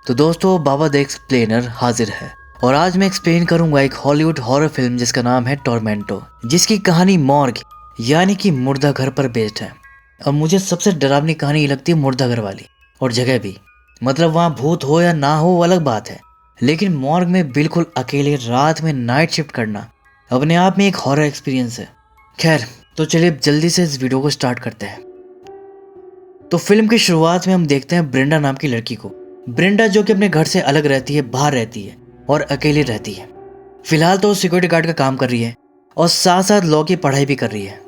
तो दोस्तों, बाबा the explainer हाजिर है और आज मैं एक्सप्लेन करूंगा एक हॉलीवुड हॉरर फिल्म जिसका नाम है टॉर्मेंटो, जिसकी कहानी मॉर्ग यानी कि मुर्दा घर पर बेस्ड है। और मुझे सबसे डरावनी कहानी ये लगती है मुर्दा घर वाली, और जगह भी। मतलब वहाँ भूत हो या ना हो वो अलग बात है, लेकिन मॉर्ग में बिल्कुल अकेले रात में नाइट शिफ्ट करना अपने आप में एक हॉरर एक्सपीरियंस है। खैर, तो चलिए अब जल्दी से इस वीडियो को स्टार्ट करते हैं। तो फिल्म की शुरुआत में हम देखते हैं ब्रेंडा नाम की लड़की को। ब्रेंडा जो कि अपने घर से अलग रहती है, बाहर रहती है और अकेली रहती है। फिलहाल तो सिक्योरिटी गार्ड का काम कर रही है और साथ साथ लॉ की पढ़ाई भी कर रही है।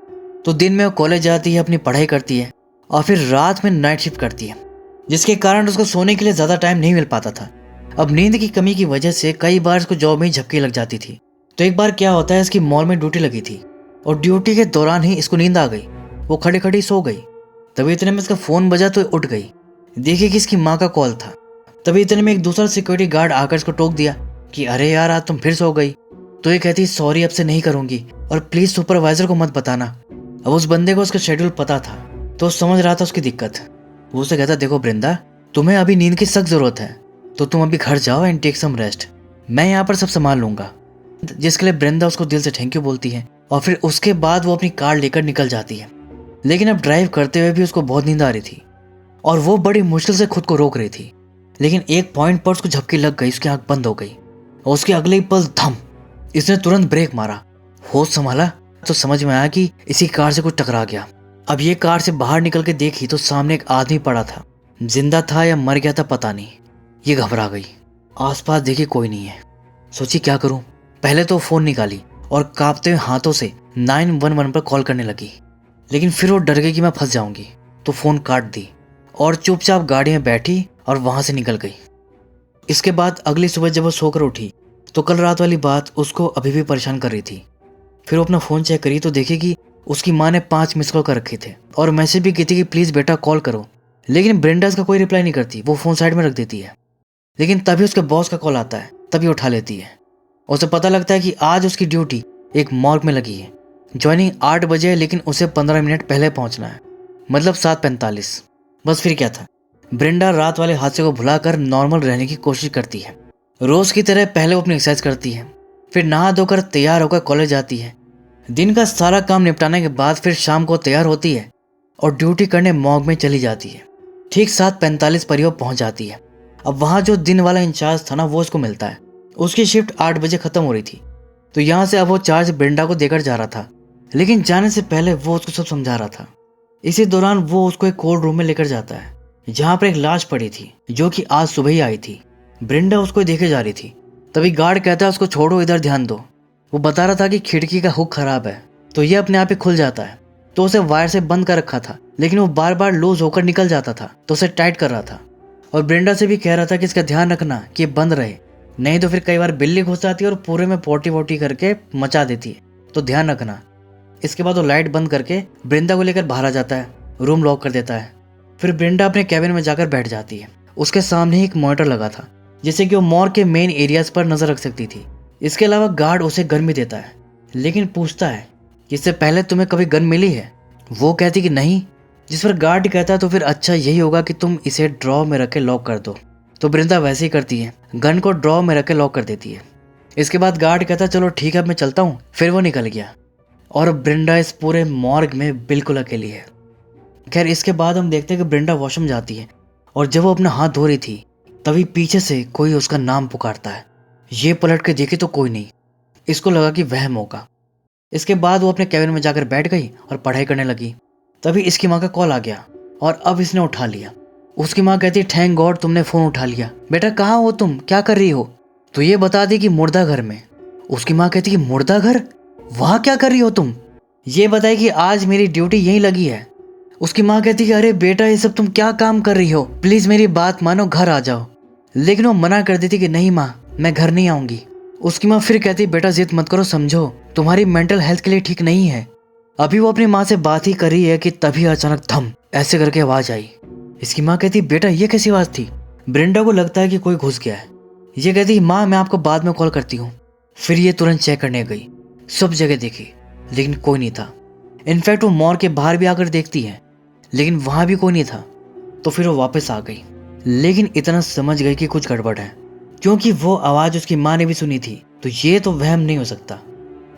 तो दिन में वो कॉलेज जाती है, अपनी पढ़ाई करती है और फिर रात में नाइट शिफ्ट करती है, जिसके कारण उसको सोने के लिए ज़्यादा टाइम नहीं मिल पाता था। अब नींद की कमी की वजह से कई बार इसको जॉब में ही झपकी लग जाती थी। तो एक बार क्या होता है, इसकी मॉल में ड्यूटी लगी थी और ड्यूटी के दौरान ही इसको नींद आ गई। वो खड़ी खड़ी सो गई। तभी इतने में इसका फ़ोन बजा तो उठ गई। देखिए कि इसकी माँ का कॉल था। तभी इतने में एक दूसरा सिक्योरिटी गार्ड आकर इसको टोक दिया कि अरे यार, आज तुम फिर सो गई। तो ये कहती सॉरी, अब से नहीं करूंगी और प्लीज सुपरवाइजर को मत बताना। अब उस बंदे को उसका शेड्यूल पता था, तो समझ रहा था उसकी दिक्कत। वो उसे कहता, देखो ब्रिंदा, तुम्हें अभी नींद की सख्त जरूरत है, तो तुम अभी घर जाओ एंड टेक सम रेस्ट। मैं यहाँ पर सब संभाल लूंगा। जिसके लिए ब्रिंदा उसको दिल से थैंक यू बोलती है और फिर उसके बाद वो अपनी कार लेकर निकल जाती है। लेकिन अब ड्राइव करते हुए भी उसको बहुत नींद आ रही थी और वो बड़ी मुश्किल से खुद को रोक रही थी। लेकिन एक पॉइंट पर उसको झपकी लग गई, उसकी आंख बंद हो गई और उसके अगले ही पल धम, इसने तुरंत ब्रेक मारा। होश संभाला तो समझ में आया कि इसी कार से कुछ टकरा गया। अब ये कार से बाहर निकल के देखी तो सामने एक आदमी पड़ा था। जिंदा था या मर गया था पता नहीं। ये घबरा गई, आसपास देखी कोई नहीं है। सोची क्या करूं। पहले तो फोन निकाली और कांपते हुए हाथों से 911 पर कॉल करने लगी। लेकिन फिर वो डर गई कि मैं फंस जाऊंगी, तो फोन काट दी और चुपचाप गाड़ी में बैठी और वहां से निकल गई। इसके बाद अगली सुबह जब वो सोकर उठी तो कल रात वाली बात उसको अभी भी परेशान कर रही थी। फिर वो अपना फ़ोन चेक करी तो देखी कि उसकी माँ ने 5 मिस कॉल कर रखे थे और मैसेज भी की थी कि प्लीज़ बेटा कॉल करो। लेकिन ब्रेंडा का कोई रिप्लाई नहीं करती, वो फ़ोन साइड में रख देती है। लेकिन तभी उसके बॉस का कॉल आता है, तभी उठा लेती है। उसे पता लगता है कि आज उसकी ड्यूटी एक मॉर्ग में लगी है। ज्वाइनिंग 8 बजे है, लेकिन उसे 15 मिनट पहले पहुंचना है, मतलब 7:45। बस फिर क्या था, ब्रेंडा रात वाले हादसे को भुलाकर नॉर्मल रहने की कोशिश करती है। रोज की तरह पहले वो अपनी एक्सरसाइज करती है, फिर नहा धोकर तैयार होकर कॉलेज जाती है। दिन का सारा काम निपटाने के बाद फिर शाम को तैयार होती है और ड्यूटी करने मॉर्ग में चली जाती है। ठीक 7:45 पर वो पहुंच जाती है। अब वहाँ जो दिन वाला इंचार्ज था ना, वो उसको मिलता है। उसकी शिफ्ट 8 बजे खत्म हो रही थी, तो यहाँ से अब वो चार्ज ब्रेंडा को देकर जा रहा था। लेकिन जाने से पहले वो उसको सब समझा रहा था। इसी दौरान वो उसको एक कोल्ड रूम में लेकर जाता है, जहाँ पर एक लाश पड़ी थी जो कि आज सुबह ही आई थी। ब्रेंडा उसको देखे जा रही थी। तभी गार्ड कहता है उसको छोड़ो, इधर ध्यान दो। वो बता रहा था कि खिड़की का हुक खराब है, तो ये अपने आप ही खुल जाता है। तो उसे वायर से बंद कर रखा था, लेकिन वो बार बार लूज होकर निकल जाता था, तो उसे टाइट कर रहा था। और ब्रेंडा से भी कह रहा था कि इसका ध्यान रखना कि ये बंद रहे, नहीं तो फिर कई बार बिल्ली घुस जाती है और पूरे में पोटी वोटी करके मचा देती है, तो ध्यान रखना। इसके बाद वो लाइट बंद करके ब्रेंडा को लेकर बाहर आ जाता है, रूम लॉक कर देता है। फिर ब्रेंडा अपने कैबिन में जाकर बैठ जाती है। उसके सामने ही एक मॉनिटर लगा था, जिससे कि वो मॉर्ग के मेन एरियाज पर नजर रख सकती थी। इसके अलावा गार्ड उसे गन भी देता है, लेकिन पूछता है इससे पहले तुम्हें कभी गन मिली है। वो कहती कि नहीं। जिस पर गार्ड कहता है तो फिर अच्छा यही होगा कि तुम इसे ड्रॉ में रख के लॉक कर दो। तो ब्रेंडा वैसे ही करती है, गन को ड्रॉ में रख के लॉक कर देती है। इसके बाद गार्ड कहता है चलो ठीक है, मैं चलता हूँ। फिर वो निकल गया और ब्रेंडा इस पूरे मॉर्ग में बिल्कुल अकेली है। खैर, इसके बाद हम देखते हैं कि ब्रेंडा वॉशरूम जाती है और जब वो अपना हाथ धो रही थी तभी पीछे से कोई उसका नाम पुकारता है। ये पलट के देखी तो कोई नहीं। इसको लगा कि वहम होगा। इसके बाद वो अपने कैबिन में जाकर बैठ गई और पढ़ाई करने लगी। तभी इसकी माँ का कॉल आ गया और अब इसने उठा लिया। उसकी माँ कहती थैंक गॉड तुमने फ़ोन उठा लिया। बेटा कहाँ हो तुम, क्या कर रही हो? तो ये बता दी कि मुर्दा घर में। उसकी माँ कहती कि मुर्दा घर, वहाँ क्या कर रही हो तुम? ये बताए कि आज मेरी ड्यूटी यहीं लगी है। उसकी माँ कहती कि अरे बेटा, ये सब तुम क्या काम कर रही हो, प्लीज मेरी बात मानो, घर आ जाओ। लेकिन वो मना कर देती कि नहीं माँ, मैं घर नहीं आऊंगी। उसकी माँ फिर कहती बेटा जिद मत करो, समझो तुम्हारी मेंटल हेल्थ के लिए ठीक नहीं है। अभी वो अपनी माँ से बात ही कर रही है कि तभी अचानक थम ऐसे करके आवाज आई। इसकी माँ कहती बेटा ये कैसी आवाज थी? ब्रेंडा को लगता है कि कोई घुस गया है। ये कहती माँ मैं आपको बाद में कॉल करती हूँ। फिर ये तुरंत चेक करने गई, सब जगह देखी लेकिन कोई नहीं था। इनफैक्ट वो मॉर्ग के बाहर भी आकर देखती है, लेकिन वहां भी कोई नहीं था। तो फिर वो वापस आ गई, लेकिन इतना समझ गई कि कुछ गड़बड़ है, क्योंकि वो आवाज़ उसकी माँ ने भी सुनी थी, तो ये तो वहम नहीं हो सकता।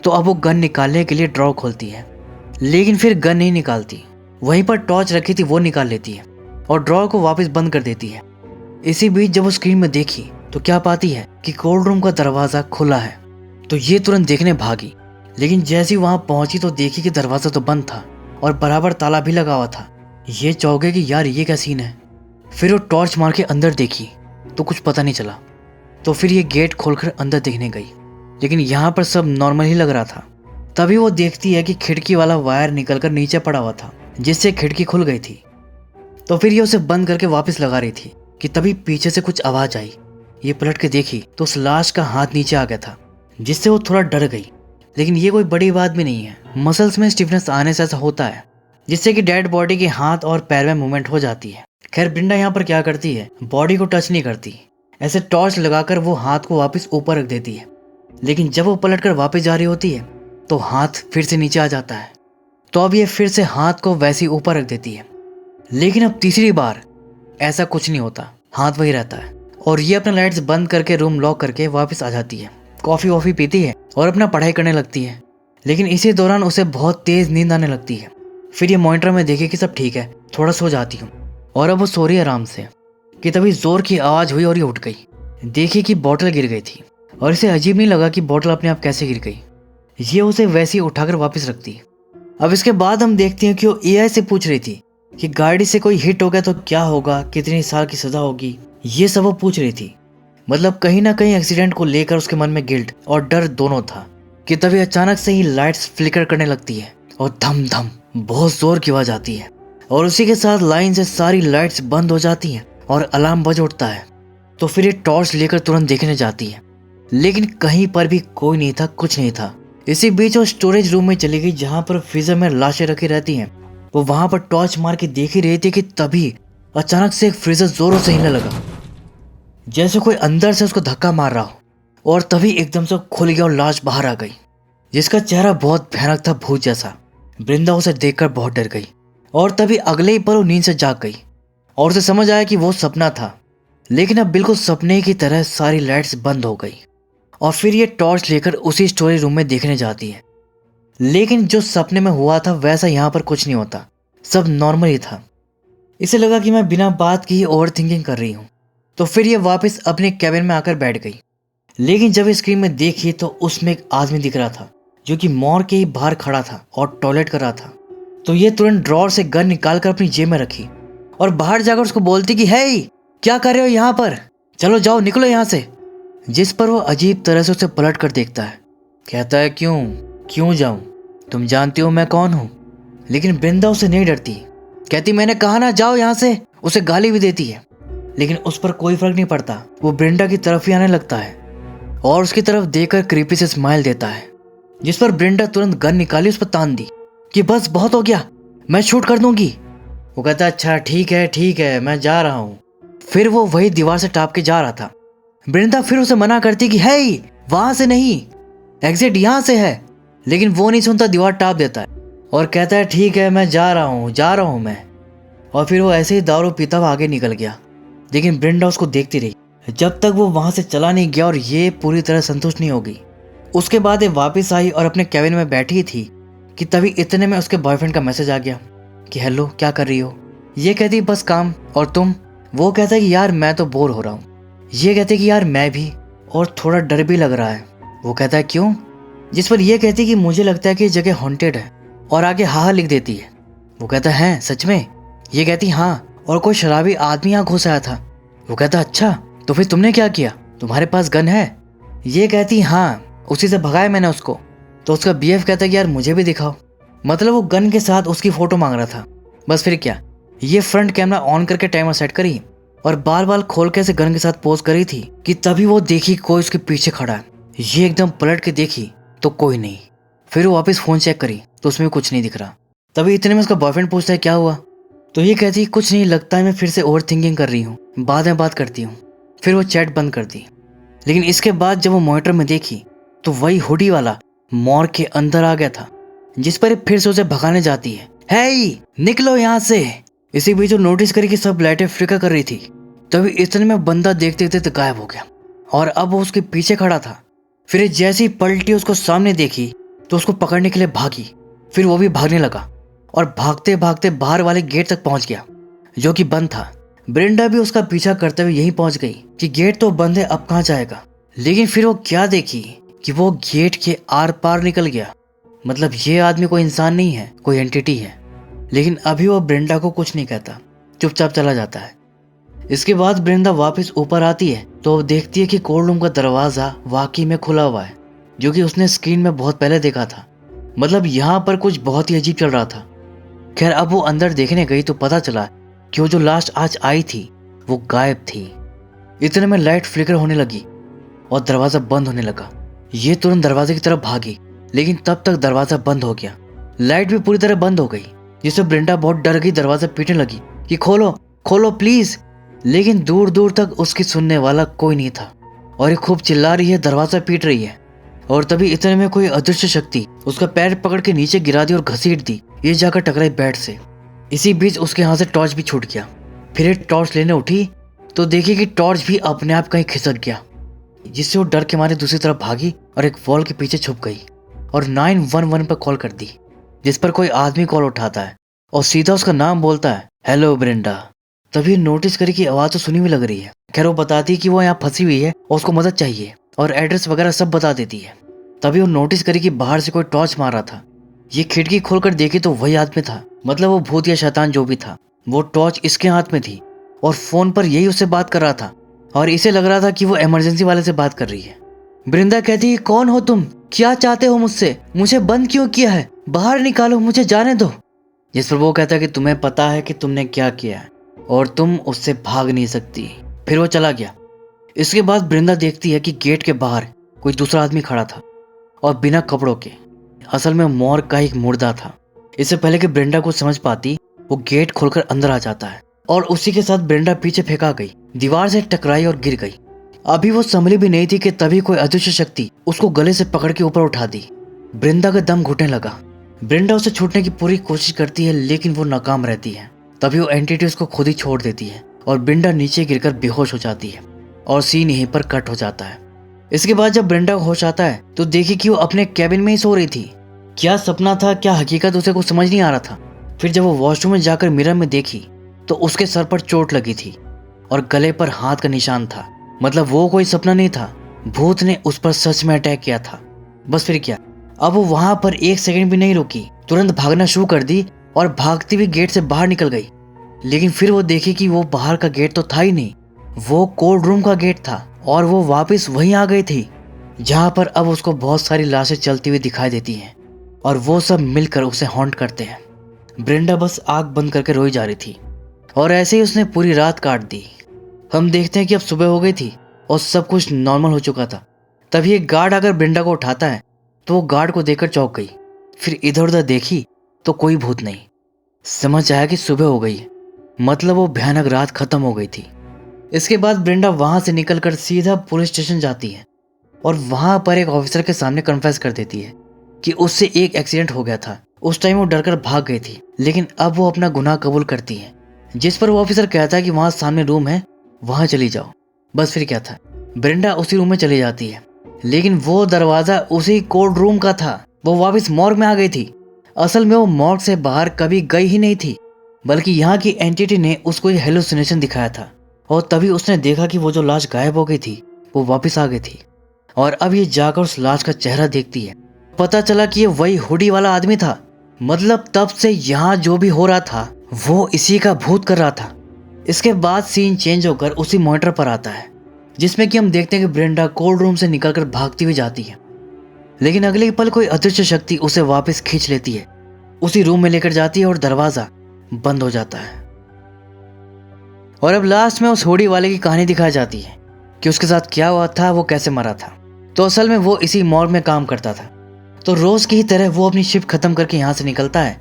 तो अब वो गन निकालने के लिए ड्रॉ खोलती है, लेकिन फिर गन नहीं निकालती। वहीं पर टॉर्च रखी थी वो निकाल लेती है और ड्रॉ को वापस बंद कर देती है। इसी बीच जब वो स्क्रीन में देखी तो क्या पाती है कि कोल्ड रूम का दरवाज़ा खुला है। तो ये तुरंत देखने भागी, लेकिन जैसे ही वहां पहुंची तो देखी कि दरवाज़ा तो बंद था और बराबर ताला भी लगा हुआ था। ये चौंक गई कि यार ये क्या सीन है। फिर वो टॉर्च मार के अंदर देखी तो कुछ पता नहीं चला। तो फिर ये गेट खोलकर अंदर देखने गई, लेकिन यहाँ पर सब नॉर्मल ही लग रहा था। तभी वो देखती है कि खिड़की वाला वायर निकलकर नीचे पड़ा हुआ था, जिससे खिड़की खुल गई थी। तो फिर ये उसे बंद करके वापस लगा रही थी कि तभी पीछे से कुछ आवाज़ आई। ये पलट के देखी तो उस लाश का हाथ नीचे आ गया था, जिससे वो थोड़ा डर गई। लेकिन ये कोई बड़ी बात भी नहीं है, मसल्स में स्टिफनेस आने से ऐसा होता है, जिससे कि डेड बॉडी के हाथ और पैर में मूवमेंट हो जाती है। खैर ब्रिंडा यहाँ पर क्या करती है, बॉडी को टच नहीं करती, ऐसे टॉर्च लगाकर वो हाथ को वापस ऊपर रख देती है। लेकिन जब वो पलट कर वापस जा रही होती है तो हाथ फिर से नीचे आ जाता है। तो अब ये फिर से हाथ को वैसे ही ऊपर रख देती है, लेकिन अब तीसरी बार ऐसा कुछ नहीं होता, हाथ वही रहता है। और ये अपना लाइट्स बंद करके रूम लॉक करके वापस आ जाती है, कॉफ़ी वॉफ़ी पीती है और अपना पढ़ाई करने लगती है। लेकिन इसी दौरान उसे बहुत तेज़ नींद आने लगती है। फिर ये मॉनिटर में देखे कि सब ठीक है, थोड़ा सो जाती हूँ, और अब वो सो रही है आराम से कि तभी ज़ोर की आवाज़ हुई और ये उठ गई। देखी कि बॉटल गिर गई थी और इसे अजीब नहीं लगा कि बॉटल अपने आप कैसे गिर गई। ये उसे वैसे ही उठाकर वापस रखती। अब इसके बाद हम देखते हैं कि वो एआई से पूछ रही थी कि गाड़ी से कोई हिट हो गया तो क्या होगा, कितनी साल की सज़ा होगी, ये सब वो पूछ रही थी। मतलब कहीं ना कहीं एक्सीडेंट को लेकर उसके मन में गिल्ट और डर दोनों था। कि तभी अचानक से ही लाइट्स फ्लिकर करने लगती है और धम धम बहुत जोर की आवाज आती है, और उसी के साथ लाइन से सारी लाइट्स बंद हो जाती हैं और अलार्म बज उठता है। तो फिर ये टॉर्च लेकर तुरंत देखने जाती है, लेकिन कहीं पर भी कोई नहीं था, कुछ नहीं था। इसी बीच वो स्टोरेज रूम में चली गई जहाँ पर फ्रीजर में लाशें रखी रहती हैं। वो वहां पर टॉर्च मार के देख ही रही थी कि तभी अचानक से एक फ्रीजर जोरों से हिलने लगा, जैसे कोई अंदर से उसको धक्का मार रहा हो। और तभी एकदम से खुल गया और लाश बाहर आ गई, जिसका चेहरा बहुत भयानक था, भूत जैसा। वृंदा उसे देखकर बहुत डर गई और तभी अगले ही पल वो नींद से जाग गई और उसे समझ आया कि वो सपना था। लेकिन अब बिल्कुल सपने की तरह सारी लाइट्स बंद हो गई और फिर ये टॉर्च लेकर उसी स्टोरी रूम में देखने जाती है। लेकिन जो सपने में हुआ था वैसा यहाँ पर कुछ नहीं होता, सब नॉर्मल ही था। इसे लगा कि मैं बिना बात की ओवर थिंकिंग कर रही हूँ। तो फिर ये वापस अपने कैबिन में आकर बैठ गई। लेकिन जब स्क्रीन में देखी तो उसमें एक आदमी दिख रहा था जो कि मॉल के ही बाहर खड़ा था और टॉयलेट कर रहा था। तो ये तुरंत ड्रॉर से गन निकालकर अपनी जेब में रखी और बाहर जाकर उसको बोलती कि हे क्या कर रहे हो यहाँ पर, चलो जाओ निकलो यहाँ से। जिस पर वो अजीब तरह से उसे पलट कर देखता है, कहता है क्यों जाऊं, तुम जानती हो मैं कौन हूँ। लेकिन वृंदा उससे नहीं डरती, कहती मैंने कहा ना जाओ यहाँ से। उसे गाली भी देती है, लेकिन उस पर कोई फर्क नहीं पड़ता। वो ब्रिंडा की तरफ ही आने लगता है और उसकी तरफ देखकर क्रीपी से स्माइल देता है, जिस पर ब्रिंडा तुरंत गन निकाली उस पर तान दी कि बस बहुत हो गया, मैं शूट कर दूंगी। वो कहता अच्छा ठीक है मैं जा रहा हूँ। फिर वो वही दीवार से टाप के जा रहा था। ब्रिंदा फिर उसे मना करती कि हे वहां से नहीं, एग्जिट यहाँ से है। लेकिन वो नहीं सुनता, दीवार टाप देता है और कहता है ठीक है मैं जा रहा हूँ मैं। और फिर वो ऐसे ही दारू पीता हुआ आगे निकल गया। लेकिन ब्रिंडा उसको देखती रही जब तक वो वहां से चला नहीं गया और ये पूरी तरह संतुष्ट नहीं हो गई। उसके बाद ये वापस आई और अपने कैबिन में बैठी थी कि तभी इतने में उसके बॉयफ्रेंड का मैसेज आ गया कि हेलो क्या कर रही हो। ये कहती बस काम, और तुम। वो कहता है कि यार मैं तो बोर हो रहा हूँ। ये कहते कि यार मैं भी, और थोड़ा डर भी लग रहा है। वो कहता है क्यों। जिस पर यह कहती कि मुझे लगता है कि ये जगह हॉन्टेड है, और आगे हाँ लिख देती है। वो कहता है सच में। ये कहती हाँ, और कोई शराबी आदमी यहाँ घुस आया था। वो कहता अच्छा तो फिर तुमने क्या किया, तुम्हारे पास गन है। ये कहती हाँ, उसी से भगाया मैंने उसको। तो उसका बीएफ कहता है कि यार मुझे भी दिखाओ। मतलब वो गन के साथ उसकी फोटो मांग रहा था। बस फिर क्या, ये फ्रंट कैमरा ऑन करके टाइमर सेट करी और बाल बाल खोल के ऐसे गन के साथ पोज करी थी कि तभी वो देखी कोई उसके पीछे खड़ा है। ये एकदम पलट के देखी तो कोई नहीं। फिर वो वापस फोन चेक करी तो उसमें कुछ नहीं दिख रहा। तभी इतने में उसका बॉयफ्रेंड पूछता है क्या हुआ। तो ये कहती कुछ नहीं, लगता है मैं फिर से ओवर थिंकिंग कर रही हूँ, बाद में बात करती हूँ। फिर वो चैट बंद कर दी। लेकिन इसके बाद जब वो मॉनिटर में देखी तो वही हुडी वाला मॉर्ग के अंदर आ गया था, जिस पर फिर से उसे भगाने जाती है। हे निकलो यहाँ से। इसी बीच वो नोटिस करी कि सब लाइटें फ्लिकर कर रही थी तभी इतने में बंदा देखते देखते गायब हो गया और अब वो उसके पीछे खड़ा था। फिर जैसे ही पलटी उसको सामने देखी तो उसको पकड़ने के लिए भागी। फिर वो भी भागने लगा और भागते भागते बाहर वाले गेट तक पहुंच गया जो कि बंद था। ब्रेंडा भी उसका पीछा करते हुए यहीं पहुंच गई कि गेट तो बंद है, अब कहाँ जाएगा। लेकिन फिर वो क्या देखी कि वो गेट के आर पार निकल गया। मतलब ये आदमी कोई इंसान नहीं है, कोई एंटिटी है। लेकिन अभी वो ब्रेंडा को कुछ नहीं कहता, चुपचाप चला जाता है। इसके बाद ब्रेंडा वापस ऊपर आती है तो वो देखती है कि कोल्ड रूम का दरवाजा वाकई में खुला हुआ है, जो कि उसने स्क्रीन में बहुत पहले देखा था। मतलब यहाँ पर कुछ बहुत ही अजीब चल रहा था। खैर अब वो अंदर देखने गई तो पता चला कि वो जो लास्ट आज आई थी वो गायब थी। इतने में लाइट फ्लिकर होने लगी और दरवाजा बंद होने लगा। ये तुरंत दरवाजे की तरफ भागी, लेकिन तब तक दरवाजा बंद हो गया। लाइट भी पूरी तरह बंद हो गई, जिससे ब्रेंडा बहुत डर गई, दरवाजा पीटने लगी कि खोलो खोलो प्लीज। लेकिन दूर दूर तक उसकी सुनने वाला कोई नहीं था और ये खूब चिल्ला रही है, दरवाजा पीट रही है। और तभी इतने में कोई अदृश्य शक्ति उसका पैर पकड़ के नीचे गिरा दी और घसीट दी। ये जाकर टकराई बेड से। इसी बीच उसके हाथ से टॉर्च भी छूट गया। फिर ये टॉर्च लेने उठी तो देखी कि टॉर्च भी अपने आप कहीं खिसक गया, जिससे वो डर के मारे दूसरी तरफ भागी और एक वॉल के पीछे छुप गई और 911 पर कॉल कर दी, जिस पर कोई आदमी कॉल उठाता है और सीधा उसका नाम बोलता है, हेलो ब्रेंडा। तभी नोटिस करी कि आवाज तो सुनी हुई लग रही है। खैर वो बताती है कि वो यहाँ फंसी हुई है और उसको मदद चाहिए और एड्रेस वगैरह सब बता देती है। तभी वो नोटिस करी कि बाहर से कोई टॉर्च मार रहा था। ये खिड़की खोलकर देखी तो वही आदमी था, मतलब वो भूत या शैतान जो भी था। वो टॉर्च इसके हाथ में थी और फोन पर यही उससे बात कर रहा था और इसे लग रहा था कि वो इमरजेंसी वाले से बात कर रही है। ब्रिंदा कहती है, कौन हो तुम, क्या चाहते हो मुझसे, मुझे बंद क्यों किया है, बाहर निकालो, मुझे जाने दो। जिस पर वो कहता है कि तुम्हें पता है कि तुमने क्या किया है और तुम उससे भाग नहीं सकती। फिर वो चला गया। इसके बाद ब्रिंदा देखती है कि गेट के बाहर कोई दूसरा आदमी खड़ा था और बिना कपड़ों के। असल में मॉर्ग का एक मुर्दा था। इससे पहले कि ब्रेंडा को समझ पाती, वो गेट खोलकर अंदर आ जाता है और उसी के साथ ब्रेंडा पीछे फेंका गई, दीवार से टकराई और गिर गई। अभी वो संभली भी नहीं थी कि तभी कोई अदृश्य शक्ति उसको गले से पकड़ के ऊपर उठा दी। ब्रेंडा का दम घुटने लगा। ब्रेंडा उसे छूटने की पूरी कोशिश करती है, लेकिन वो नाकाम रहती है। तभी वो एंटिटी उसको खुद ही छोड़ देती है और ब्रेंडा नीचे गिरकर बेहोश हो जाती है और सीन यहीं पर कट हो जाता है। इसके बाद जब ब्रेंडा को होश आता है तो देखी कि वो अपने कैबिन में ही सो रही थी। क्या सपना था, क्या हकीकत, उसे कुछ समझ नहीं आ रहा था। फिर जब वो वॉशरूम में जाकर मिरर में देखी तो उसके सर पर चोट लगी थी और गले पर हाथ का निशान था। मतलब वो कोई सपना नहीं था, भूत ने उस पर सच में अटैक किया था। बस फिर क्या, अब वो वहां पर एक सेकंड भी नहीं रुकी, तुरंत भागना शुरू कर दी और भागती हुई गेट से बाहर निकल गई। लेकिन फिर वो देखी कि वो बाहर का गेट तो था ही नहीं, वो कोल्ड रूम का गेट था और वो वापस वहीं आ गई थी जहां पर अब उसको बहुत सारी लाशें चलती हुई दिखाई देती हैं और वो सब मिलकर उसे हॉन्ट करते हैं। ब्रेंडा बस आंख बंद करके रोई जा रही थी और ऐसे ही उसने पूरी रात काट दी। हम देखते हैं कि अब सुबह हो गई थी और सब कुछ नॉर्मल हो चुका था। तभी एक गार्ड आकर ब्रेंडा को उठाता है तो वो गार्ड को देखकर चौंक गई। फिर इधर उधर देखी तो कोई भूत नहीं। समझ आया कि सुबह हो गई, मतलब वो भयानक रात खत्म हो गई थी। इसके बाद ब्रेंडा वहां से निकलकर सीधा पुलिस स्टेशन जाती है और वहां पर एक ऑफिसर के सामने कन्फेस कर देती है कि उससे एक एक्सीडेंट हो गया था। उस टाइम वो डरकर भाग गई थी, लेकिन अब वो अपना गुनाह कबूल करती है। जिस पर वो ऑफिसर कहता है कि वहां सामने रूम है, वहां चली जाओ। बस फिर क्या था, ब्रेंडा उसी रूम में चली जाती है, लेकिन वो दरवाजा उसी कोल्ड रूम का था। वो वापस मॉर्ग में आ गई थी। असल में वो मॉर्ग से बाहर कभी गई ही नहीं थी, बल्कि यहाँ की एंटिटी ने उसको हेलुसिनेशन दिखाया था और तभी उसने देखा कि वो जो लाश गायब हो गई थी वो वापस आ गई थी। और अब ये जाकर उस लाश का चेहरा देखती है। पता चला कि ये वही हुडी वाला आदमी था। मतलब तब से यहाँ जो भी हो रहा था वो इसी का भूत कर रहा था। इसके बाद सीन चेंज होकर उसी मॉनिटर पर आता है, जिसमें कि हम देखते हैं कि ब्रेंडा कोल्ड रूम से निकलकर भागती हुई जाती है, लेकिन अगले पल कोई अदृश्य शक्ति उसे वापस खींच लेती है, उसी रूम में लेकर जाती है और दरवाजा बंद हो जाता है। और अब लास्ट में उस होड़ी वाले की कहानी दिखाई जाती है कि उसके साथ क्या हुआ था, वो कैसे मरा था। तो असल में वो इसी मॉर्ग में काम करता था। तो रोज की ही तरह वो अपनी शिफ्ट खत्म करके यहाँ से निकलता है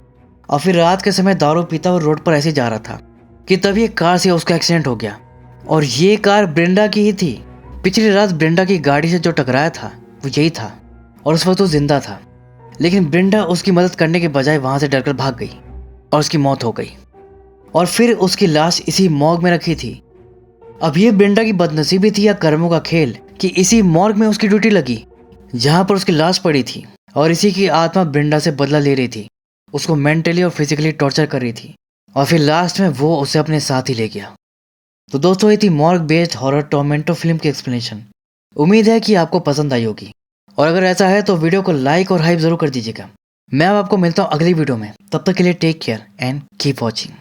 और फिर रात के समय दारू पीता और रोड पर ऐसे जा रहा था कि तभी एक कार से उसका एक्सीडेंट हो गया। और ये कार ब्रेंडा की ही थी। पिछली रात ब्रेंडा की गाड़ी से जो टकराया था वो यही था और उस वक्त वो जिंदा था। लेकिन ब्रेंडा उसकी मदद करने के बजाय वहां से डरकर भाग गई और उसकी मौत हो गई। और फिर उसकी लाश इसी मॉर्ग में रखी थी। अब ये ब्रेंडा की बदनसीबी थी या कर्मों का खेल कि इसी मॉर्ग में उसकी ड्यूटी लगी जहां पर उसकी लाश पड़ी थी, और इसी की आत्मा ब्रेंडा से बदला ले रही थी, उसको मेंटली और फिजिकली टॉर्चर कर रही थी, और फिर लास्ट में वो उसे अपने साथ ही ले गया। तो दोस्तों, ये थी मॉर्ग बेस्ड हॉरर टॉर्मेंटो फिल्म की एक्सप्लेनेशन। उम्मीद है कि आपको पसंद आई होगी, और अगर ऐसा है तो वीडियो को लाइक और हाइप जरूर कर दीजिएगा। मैं अब आपको मिलता हूँ अगली वीडियो में, तब तक के लिए take care and keep watching.